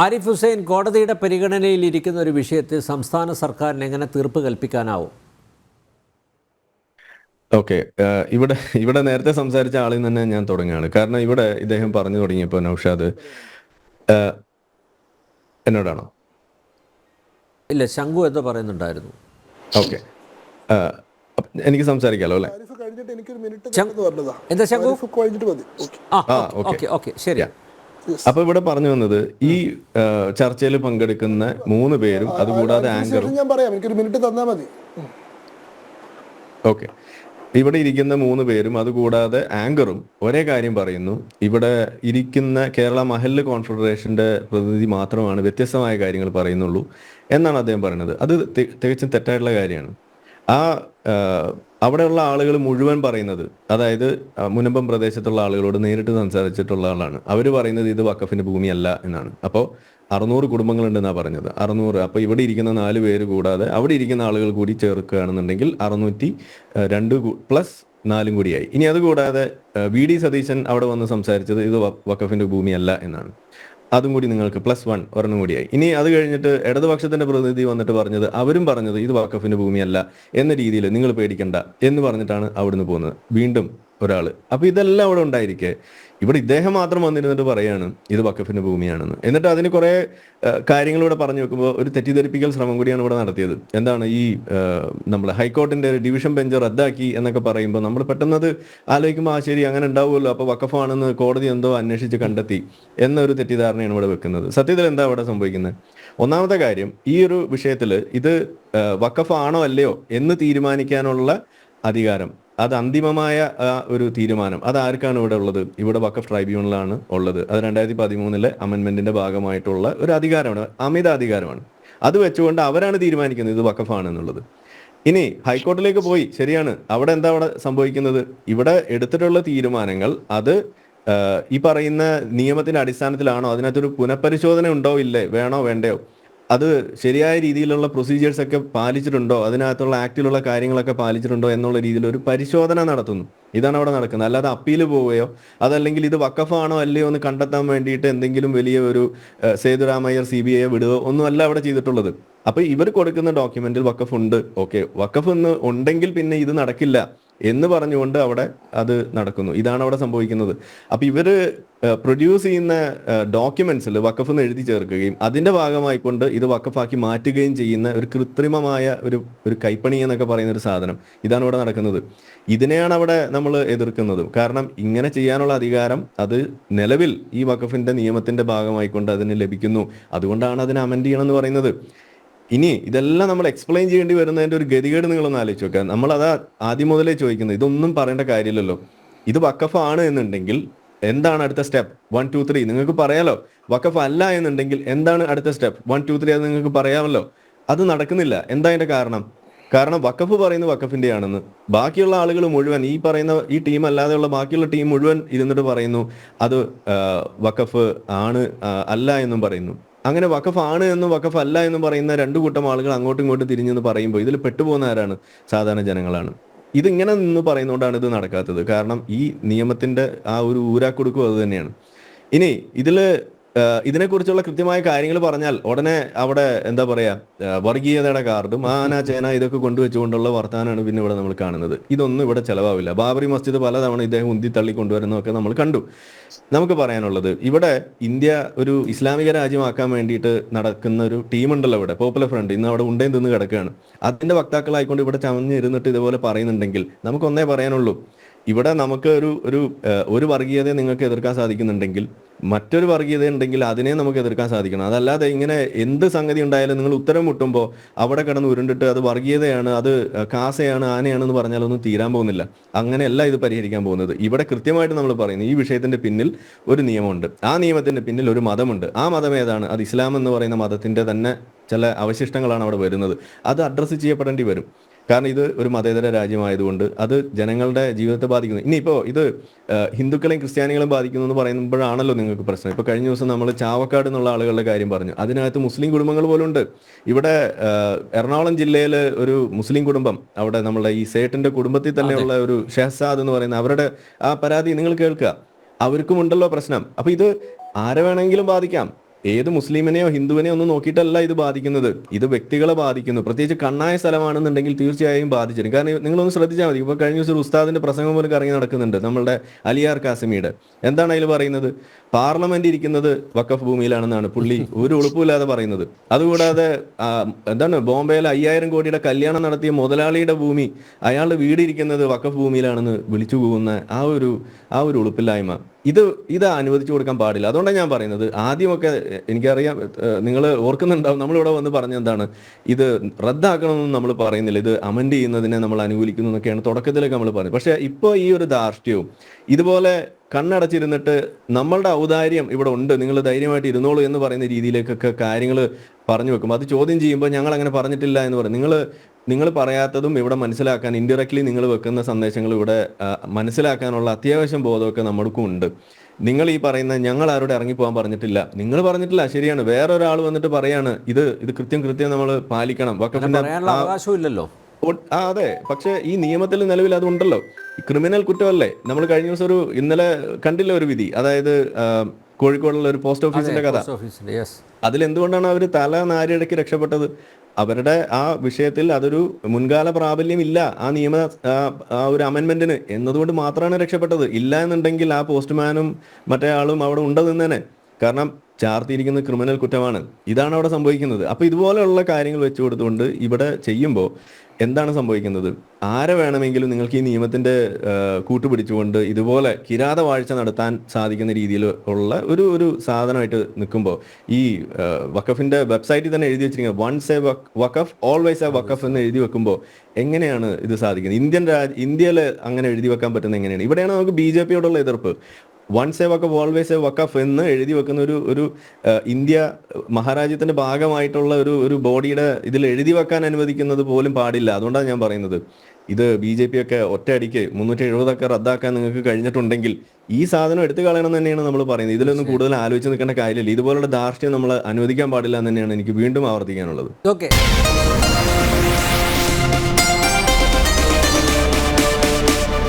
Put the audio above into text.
ആരിഫ് ഹുസൈൻ, കോടതിയുടെ പരിഗണനയിലിരിക്കുന്ന ഒരു വിഷയത്തിൽ സംസ്ഥാന സർക്കാരിന് എങ്ങനെ തീർപ്പ് കൽപ്പിക്കാനാവും? ഓക്കെ, ഇവിടെ ഇവിടെ നേരത്തെ സംസാരിച്ച ആളിൽ തന്നെ ഞാൻ തുടങ്ങുകയാണ്. കാരണം ഇവിടെ ഇദ്ദേഹം പറഞ്ഞു തുടങ്ങിയപ്പോൾ നൗഷാദ് എന്നോടാണോ? ഇല്ല, ശംഖു എന്തോ പറയുന്നുണ്ടായിരുന്നു. ഓക്കെ, എനിക്ക് സംസാരിക്കാലോ അല്ലേ? എന്താ ശംഖു? ഓക്കെ ഓക്കെ, ശരി. അപ്പൊ ഇവിടെ പറഞ്ഞു വന്നത് ഈ ചർച്ചയിൽ പങ്കെടുക്കുന്ന 3 പേരും അതുകൂടാതെ ആങ്കറും. ഞാൻ പറയാം, എനിക്കൊരു മിനിറ്റ് തന്നാൽ മതി. ഓക്കെ, ഇവിടെ ഇരിക്കുന്ന 3 പേരും അതുകൂടാതെ ആങ്കറും ഒരേ കാര്യം പറയുന്നു. ഇവിടെ ഇരിക്കുന്ന കേരള മഹല്ല് കോൺഫെഡറേഷന്റെ പ്രതിനിധി മാത്രമാണ് വ്യത്യസ്തമായ കാര്യങ്ങൾ പറയുന്നുള്ളൂ എന്നാണ് അദ്ദേഹം പറയുന്നത്. അത് തികച്ചും തെറ്റായിട്ടുള്ള കാര്യമാണ്. അവിടെയുള്ള ആളുകൾ മുഴുവൻ പറയുന്നത്, അതായത് മുനമ്പം പ്രദേശത്തുള്ള ആളുകളോട് നേരിട്ട് സംസാരിച്ചിട്ടുള്ള ആളാണ്. അവർ പറയുന്നത് ഇത് വഖഫിന്റെ ഭൂമിയല്ല എന്നാണ്. അപ്പോൾ 600 കുടുംബങ്ങളുണ്ടെന്നാണ് പറഞ്ഞത്. 600, അപ്പോൾ ഇവിടെ ഇരിക്കുന്ന 4 പേര് കൂടാതെ അവിടെ ഇരിക്കുന്ന ആളുകൾ കൂടി ചേർക്കുകയാണെന്നുണ്ടെങ്കിൽ 602 പ്ലസ് 4 കൂടിയായി. ഇനി അതുകൂടാതെ വി ഡി സതീശൻ അവിടെ വന്ന് സംസാരിച്ചത് ഇത് വഖഫിന്റെ ഭൂമിയല്ല എന്നാണ്. അതും കൂടി നിങ്ങൾക്ക് +1 ഒരെണ്ണം കൂടിയായി. ഇനി അത് കഴിഞ്ഞിട്ട് ഇടതുപക്ഷത്തിന്റെ പ്രതിനിധി വന്നിട്ട് പറഞ്ഞത്, അവരും പറഞ്ഞത് ഇത് വഖഫിന്റെ ഭൂമിയല്ല എന്ന രീതിയിൽ നിങ്ങൾ പേടിക്കണ്ട എന്ന് പറഞ്ഞിട്ടാണ് അവിടുന്ന് പോകുന്നത്. വീണ്ടും ഒരാള്. അപ്പൊ ഇതെല്ലാം അവിടെ ഉണ്ടായിരിക്കെ ഇവിടെ ഇദ്ദേഹം മാത്രം വന്നിരുന്നിട്ട് പറയാണ് ഇത് വഖഫിന്റെ ഭൂമിയാണെന്ന്. എന്നിട്ട് അതിന് കുറെ കാര്യങ്ങൾ ഇവിടെ പറഞ്ഞു വെക്കുമ്പോൾ ഒരു തെറ്റിദ്ധരിപ്പിക്കൽ ശ്രമം കൂടിയാണ് ഇവിടെ നടത്തിയത്. എന്താണ് ഈ നമ്മുടെ ഹൈക്കോടതിന്റെ ഡിവിഷൻ ബെഞ്ച് റദ്ദാക്കി എന്നൊക്കെ പറയുമ്പോൾ നമ്മൾ പെട്ടെന്നത് ആലോചിക്കുമ്പോൾ ശരി അങ്ങനെ ഉണ്ടാവുമല്ലോ, അപ്പൊ വഖഫാണെന്ന് കോടതി എന്തോ അന്വേഷിച്ച് കണ്ടെത്തി എന്നൊരു തെറ്റിദ്ധാരണയാണ് ഇവിടെ വെക്കുന്നത്. സത്യത്തിൽ എന്താ ഇവിടെ സംഭവിക്കുന്നത്? ഒന്നാമത്തെ കാര്യം, ഈ ഒരു വിഷയത്തിൽ ഇത് വഖഫാണോ അല്ലയോ എന്ന് തീരുമാനിക്കാനുള്ള അധികാരം, അത് അന്തിമമായ ഒരു തീരുമാനം അത് ആർക്കാണ് ഇവിടെ ഉള്ളത്? ഇവിടെ വഖഫ് ട്രൈബ്യൂണലാണ് ഉള്ളത്. അത് 2013 അമെൻമെന്റിന്റെ ഭാഗമായിട്ടുള്ള ഒരു അധികാരമാണ്, അമിത അധികാരമാണ്. അത് വെച്ചുകൊണ്ട് അവരാണ് തീരുമാനിക്കുന്നത് ഇത് വഖഫാണ് എന്നുള്ളത്. ഇനി ഹൈക്കോടതിയിലേക്ക് പോയി, ശരിയാണ്, അവിടെ സംഭവിക്കുന്നത്? ഇവിടെ എടുത്തിട്ടുള്ള തീരുമാനങ്ങൾ അത് ഈ പറയുന്ന നിയമത്തിന്റെ അടിസ്ഥാനത്തിലാണോ, അതിനകത്തൊരു പുനഃപരിശോധന ഉണ്ടോ ഇല്ലേ, വേണോ വേണ്ടയോ, അത് ശരിയായ രീതിയിലുള്ള പ്രൊസീജിയേഴ്സ് ഒക്കെ പാലിച്ചിട്ടുണ്ടോ, അതിനകത്തുള്ള ആക്ടിലുള്ള കാര്യങ്ങളൊക്കെ പാലിച്ചിട്ടുണ്ടോ എന്നുള്ള രീതിയിൽ ഒരു പരിശോധന നടത്തുന്നു. ഇതാണ് അവിടെ നടക്കുന്നത്. അല്ലാതെ അപ്പീൽ പോവുകയോ അതല്ലെങ്കിൽ ഇത് വഖഫാണോ അല്ലയോ എന്ന് കണ്ടെത്താൻ വേണ്ടിയിട്ട് എന്തെങ്കിലും വലിയ ഒരു സേതുരാമയ്യർ CBI വിടുകയോ ഒന്നും അല്ല അവിടെ ചെയ്തിട്ടുള്ളത്. അപ്പൊ ഇവർ കൊടുക്കുന്ന ഡോക്യുമെന്റിൽ വഖഫ് ഉണ്ട്, ഓക്കെ, വഖഫ് എന്ന് ഉണ്ടെങ്കിൽ പിന്നെ ഇത് നടക്കില്ല എന്ന് പറഞ്ഞുകൊണ്ട് അവിടെ അത് നടക്കുന്നു. ഇതാണ് അവിടെ സംഭവിക്കുന്നത്. അപ്പൊ ഇവര് പ്രൊഡ്യൂസ് ചെയ്യുന്ന ഡോക്യുമെന്റ്സിൽ വഖഫ് എന്ന് എഴുതി ചേർക്കുകയും അതിന്റെ ഭാഗമായിക്കൊണ്ട് ഇത് വഖഫാക്കി മാറ്റുകയും ചെയ്യുന്ന ഒരു കൃത്രിമമായ ഒരു കൈപ്പണി എന്നൊക്കെ പറയുന്ന ഒരു സാധനം, ഇതാണ് ഇവിടെ നടക്കുന്നത്. ഇതിനെയാണ് അവിടെ നമ്മൾ എതിർക്കുന്നത്. കാരണം ഇങ്ങനെ ചെയ്യാനുള്ള അധികാരം അത് നിലവിൽ ഈ വഖഫിന്റെ നിയമത്തിന്റെ ഭാഗമായിക്കൊണ്ട് അതിന് ലഭിക്കുന്നു. അതുകൊണ്ടാണ് അതിനെ അമെൻഡ് ചെയ്യണം എന്ന് പറയുന്നത്. ഇനി ഇതെല്ലാം നമ്മൾ എക്സ്പ്ലെയിൻ ചെയ്യേണ്ടി വരുന്നതിന്റെ ഒരു ഗതികേട് നിങ്ങളൊന്ന് ആലോചിച്ച് നോക്കുക. നമ്മൾ അതാ ആദ്യം മുതലേ ചോദിക്കുന്നത്, ഇതൊന്നും പറയേണ്ട കാര്യമില്ലല്ലോ. ഇത് വഖഫാണ് എന്നുണ്ടെങ്കിൽ എന്താണ് അടുത്ത സ്റ്റെപ്പ്? 1, 2, 3 നിങ്ങൾക്ക് പറയാലോ. വഖഫ് അല്ല എന്നുണ്ടെങ്കിൽ എന്താണ് അടുത്ത സ്റ്റെപ്പ്? 1, 2, 3 അത് നിങ്ങൾക്ക് പറയാമല്ലോ. അത് നടക്കുന്നില്ല. എന്താ അതിന്റെ കാരണം വഖഫ് പറയുന്നത് വഖഫിന്റെ ആണെന്ന് ബാക്കിയുള്ള ആളുകൾ മുഴുവൻ, ഈ പറയുന്ന ഈ ടീം അല്ലാതെയുള്ള ബാക്കിയുള്ള ടീം മുഴുവൻ ഇരുന്നിട്ട് പറയുന്നു അത് വഖഫ് ആണ് അല്ല എന്നും പറയുന്നു. അങ്ങനെ വഖഫ് ആണ് എന്നും വഖഫ് അല്ല എന്നും പറയുന്ന 2 കൂട്ടം ആളുകൾ അങ്ങോട്ടും ഇങ്ങോട്ടും തിരിഞ്ഞെന്ന് പറയുമ്പോൾ ഇതിൽ പെട്ടുപോകുന്ന ആരാണ്? സാധാരണ ജനങ്ങളാണ്. ഇതിങ്ങനെ നിന്ന് പറയുന്നതുകൊണ്ടാണ് ഇത് നടക്കാത്തത്. കാരണം ഈ നിയമത്തിന്റെ ആ ഒരു ഊരാക്കുടുക്കും അത് തന്നെയാണ്. ഇനി ഇതിനെക്കുറിച്ചുള്ള കൃത്യമായ കാര്യങ്ങൾ പറഞ്ഞാൽ ഉടനെ അവിടെ എന്താ പറയാ, വർഗീയതയുടെ കാർഡും ആന ചേന ഇതൊക്കെ കൊണ്ടുവച്ചുകൊണ്ടുള്ള വർത്താനാണ് പിന്നെ ഇവിടെ നമ്മൾ കാണുന്നത്. ഇതൊന്നും ഇവിടെ ചെലവാവില്ല. ബാബറി മസ്ജിദ് പലതവണ ഇദ്ദേഹം ഉന്തി തള്ളി കൊണ്ടുവരുന്നതൊക്കെ നമ്മൾ കണ്ടു. നമുക്ക് പറയാനുള്ളത്, ഇവിടെ ഇന്ത്യ ഒരു ഇസ്ലാമിക രാജ്യമാക്കാൻ വേണ്ടിയിട്ട് നടക്കുന്ന ഒരു ടീമുണ്ടല്ലോ ഇവിടെ, പോപ്പുലർ ഫ്രണ്ട്, ഇന്ന് അവിടെ ഉണ്ടേന്ന് തിന്ന് കിടക്കുകയാണ്. അതിന്റെ വക്താക്കളായിക്കൊണ്ട് ഇവിടെ ചമഞ്ഞിരുന്നിട്ട് ഇതുപോലെ പറയുന്നുണ്ടെങ്കിൽ നമുക്കൊന്നേ പറയാനുള്ളൂ, ഇവിടെ നമുക്ക് ഒരു വർഗീയതയെ നിങ്ങൾക്ക് എതിർക്കാൻ സാധിക്കുന്നുണ്ടെങ്കിൽ മറ്റൊരു വർഗീയത ഉണ്ടെങ്കിൽ അതിനെ നമുക്ക് എതിർക്കാൻ സാധിക്കണം. അതല്ലാതെ ഇങ്ങനെ എന്ത് സംഗതി ഉണ്ടായാലും നിങ്ങൾ ഉത്തരം മുട്ടുമ്പോൾ അവിടെ കിടന്ന് ഉരുണ്ടിട്ട് അത് വർഗീയതയാണ്, അത് കാസയാണ്, ആനയാണെന്ന് പറഞ്ഞാലൊന്നും തീരാൻ പോകുന്നില്ല. അങ്ങനെയല്ല ഇത് പരിഹരിക്കാൻ പോകുന്നത്. ഇവിടെ കൃത്യമായിട്ട് നമ്മൾ പറയുന്നു, ഈ വിഷയത്തിന്റെ പിന്നിൽ ഒരു നിയമമുണ്ട്, ആ നിയമത്തിന്റെ പിന്നിൽ ഒരു മതമുണ്ട്. ആ മതം ഏതാണ്? അത് ഇസ്ലാം എന്ന് പറയുന്ന മതത്തിന്റെ തന്നെ ചില അവശിഷ്ടങ്ങളാണ് അവിടെ വരുന്നത്. അത് അഡ്രസ്സ് ചെയ്യപ്പെടേണ്ടി വരും. കാരണം ഇത് ഒരു മതേതര രാജ്യമായതുകൊണ്ട് അത് ജനങ്ങളുടെ ജീവിതത്തെ ബാധിക്കുന്നു. ഇനിയിപ്പോൾ ഇത് ഹിന്ദുക്കളെയും ക്രിസ്ത്യാനികളെയും ബാധിക്കുന്നു എന്ന് പറയുമ്പോഴാണല്ലോ നിങ്ങൾക്ക് പ്രശ്നം. ഇപ്പോൾ കഴിഞ്ഞ ദിവസം നമ്മൾ ചാവക്കാട് എന്നുള്ള ആളുകളുടെ കാര്യം പറഞ്ഞു. അതിനകത്ത് മുസ്ലിം കുടുംബങ്ങൾ പോലും ഉണ്ട്. ഇവിടെ എറണാകുളം ജില്ലയിൽ ഒരു മുസ്ലിം കുടുംബം, അവിടെ നമ്മളെ ഈ സേട്ടിന്റെ കുടുംബത്തിൽ തന്നെയുള്ള ഒരു ഷെഹസാദ് എന്ന് പറയുന്ന അവരുടെ ആ പരാതി നിങ്ങൾ കേൾക്കുക. അവർക്കും ഉണ്ടല്ലോ പ്രശ്നം. അപ്പൊ ഇത് ആരെ വേണമെങ്കിലും ബാധിക്കാം. ഏത് മുസ്ലിമിനെയോ ഹിന്ദുവിനെയോ ഒന്നും നോക്കിയിട്ടല്ല ഇത് ബാധിക്കുന്നത്. ഇത് വ്യക്തികളെ ബാധിക്കുന്നു. പ്രത്യേകിച്ച് കണ്ണായ സ്ഥലമാണെന്നുണ്ടെങ്കിൽ തീർച്ചയായും ബാധിച്ചിരിക്കും. കാരണം നിങ്ങളൊന്ന് ശ്രദ്ധിച്ചാൽ മതി. ഇപ്പോൾ കഴിഞ്ഞ ദിവസം ഒരു ഉസ്താദിന്റെ പ്രസംഗം പോലും കറങ്ങി നടക്കുന്നുണ്ട്, നമ്മളുടെ അലിയാർ കാസിമിയുടെ. എന്താണ് അതിൽ പറയുന്നത്? പാർലമെന്റ് ഇരിക്കുന്നത് വഖഫ് ഭൂമിയിലാണെന്നാണ് പുള്ളി ഒരു ഉളുപ്പില്ലാതെ പറയുന്നത്. അതുകൂടാതെ എന്താണ് ബോംബെയിൽ 5000 കോടിയുടെ കല്യാണം നടത്തിയ മുതലാളിയുടെ ഭൂമി, അയാളുടെ വീട് ഇരിക്കുന്നത് വഖഫ് ഭൂമിയിലാണെന്ന് വിളിച്ചു പോകുന്ന ആ ഒരു ഉളുപ്പില്ലായ്മ, ഇത് അനുവദിച്ചു കൊടുക്കാൻ പാടില്ല. അതുകൊണ്ടാണ് ഞാൻ പറയുന്നത്, ആദ്യമൊക്കെ എനിക്കറിയാം, നിങ്ങൾ ഓർക്കുന്നുണ്ടാവും, നമ്മളിവിടെ വന്ന് പറഞ്ഞ എന്താണ്, ഇത് റദ്ദാക്കണമെന്ന് നമ്മൾ പറയുന്നില്ല, ഇത് അമെൻഡ് ചെയ്യുന്നതിനെ നമ്മൾ അനുകൂലിക്കുന്നു എന്നൊക്കെയാണ് തുടക്കത്തിലൊക്കെ നമ്മൾ പറയുന്നത്. പക്ഷേ ഇപ്പോൾ ഈ ഒരു ധാർഷ്ട്യവും ഇതുപോലെ കണ്ണടച്ചിരുന്നിട്ട് നമ്മളുടെ ഔദാര്യം ഇവിടെ ഉണ്ട്, നിങ്ങൾ ധൈര്യമായിട്ട് ഇരുന്നോളൂ എന്ന് പറയുന്ന രീതിയിലേക്കൊക്കെ കാര്യങ്ങൾ പറഞ്ഞു വെക്കും. അത് ചോദ്യം ചെയ്യുമ്പോൾ ഞങ്ങൾ അങ്ങനെ പറഞ്ഞിട്ടില്ല എന്ന് പറയും. നിങ്ങൾ പറയാത്തതും ഇവിടെ മനസ്സിലാക്കാൻ, ഇൻഡയറക്ട്ലി നിങ്ങൾ വെക്കുന്ന സന്ദേശങ്ങൾ ഇവിടെ മനസ്സിലാക്കാനുള്ള അത്യാവശ്യം ബോധമൊക്കെ നമ്മൾക്കും ഉണ്ട്. നിങ്ങൾ ഈ പറയുന്ന ഞങ്ങൾ ആരോട് ഇറങ്ങിപ്പോകാൻ പറഞ്ഞിട്ടില്ല, നിങ്ങൾ പറഞ്ഞിട്ടില്ല, ശരിയാണ്. വേറൊരാൾ വന്നിട്ട് പറയാണ് ഇത് കൃത്യം നമ്മൾ പാലിക്കണം, വഖഫിന്റെ അവകാശമില്ലല്ലോ. അതെ, പക്ഷെ ഈ നിയമത്തിൽ നിലവിൽ അതുണ്ടല്ലോ. ക്രിമിനൽ കുറ്റമല്ലേ? നമ്മൾ കഴിഞ്ഞ ദിവസം ഇന്നലെ കണ്ടില്ല ഒരു വിധി, അതായത് കോഴിക്കോടുള്ള ഒരു പോസ്റ്റ് ഓഫീസിന്റെ കഥ. അതിലെന്തുകൊണ്ടാണ് അവർ തല നാരിഴയ്ക്ക് രക്ഷപ്പെട്ടത്? അവരുടെ ആ വിഷയത്തിൽ അതൊരു മുൻകാല പ്രാബല്യം ഇല്ല ആ നിയമ ഒരു അമെൻമെന്റിന് എന്നതുകൊണ്ട് മാത്രമാണ് രക്ഷപ്പെട്ടത്. ഇല്ല എന്നുണ്ടെങ്കിൽ ആ പോസ്റ്റ്മാനും മറ്റേ ആളും അവിടെ ഉണ്ടെന്ന്. കാരണം ചാർത്തിയിരിക്കുന്ന ക്രിമിനൽ കുറ്റമാണ്. ഇതാണ് അവിടെ സംഭവിക്കുന്നത്. അപ്പൊ ഇതുപോലെയുള്ള കാര്യങ്ങൾ വെച്ചു കൊടുത്തുകൊണ്ട് ഇവിടെ ചെയ്യുമ്പോൾ എന്താണ് സംഭവിക്കുന്നത്? ആരെ വേണമെങ്കിലും നിങ്ങൾക്ക് ഈ നിയമത്തിന്റെ കൂട്ടുപിടിച്ചുകൊണ്ട് ഇതുപോലെ കിരാതവാഴ്ച നടത്താൻ സാധിക്കുന്ന രീതിയിൽ ഉള്ള ഒരു സാധനമായിട്ട് നിൽക്കുമ്പോൾ, ഈ വഖഫിന്റെ വെബ്സൈറ്റിൽ തന്നെ എഴുതി വെച്ചിരിക്കുന്നത് once a waqf always a waqf എന്ന് എഴുതി വെക്കുമ്പോൾ എങ്ങനെയാണ് ഇത് സാധിക്കുന്നത്? ഇന്ത്യയിൽ അങ്ങനെ എഴുതി വെക്കാൻ പറ്റുന്നത് എങ്ങനെയാണ്? ഇവിടെയാണ് നമുക്ക് BJP യോടുള്ള എതിർപ്പ്. Once a waqf always a waqf എന്ന് എഴുതി വെക്കുന്ന ഒരു ഇന്ത്യ മഹാരാജ്യത്തിന്റെ ഭാഗമായിട്ടുള്ള ഒരു ബോഡിയുടെ ഇതിൽ എഴുതി വെക്കാൻ അനുവദിക്കുന്നത് പോലും പാടില്ല. അതുകൊണ്ടാണ് ഞാൻ പറയുന്നത്, ഇത് BJP ഒക്കെ ഒറ്റയടിക്ക് 370 റദ്ദാക്കാൻ നിങ്ങൾക്ക് കഴിഞ്ഞിട്ടുണ്ടെങ്കിൽ ഈ സാധനം എടുത്തു കളയണം തന്നെയാണ് നമ്മൾ പറയുന്നത്. ഇതിലൊന്നും കൂടുതൽ ആലോചിച്ച് നിൽക്കേണ്ട കാര്യമില്ല. ഇതുപോലുള്ള ധാർഷ്ട്യം നമ്മൾ അനുവദിക്കാൻ പാടില്ല എന്ന് തന്നെയാണ് എനിക്ക് വീണ്ടും ആവർത്തിക്കാനുള്ളത്. ഓക്കെ.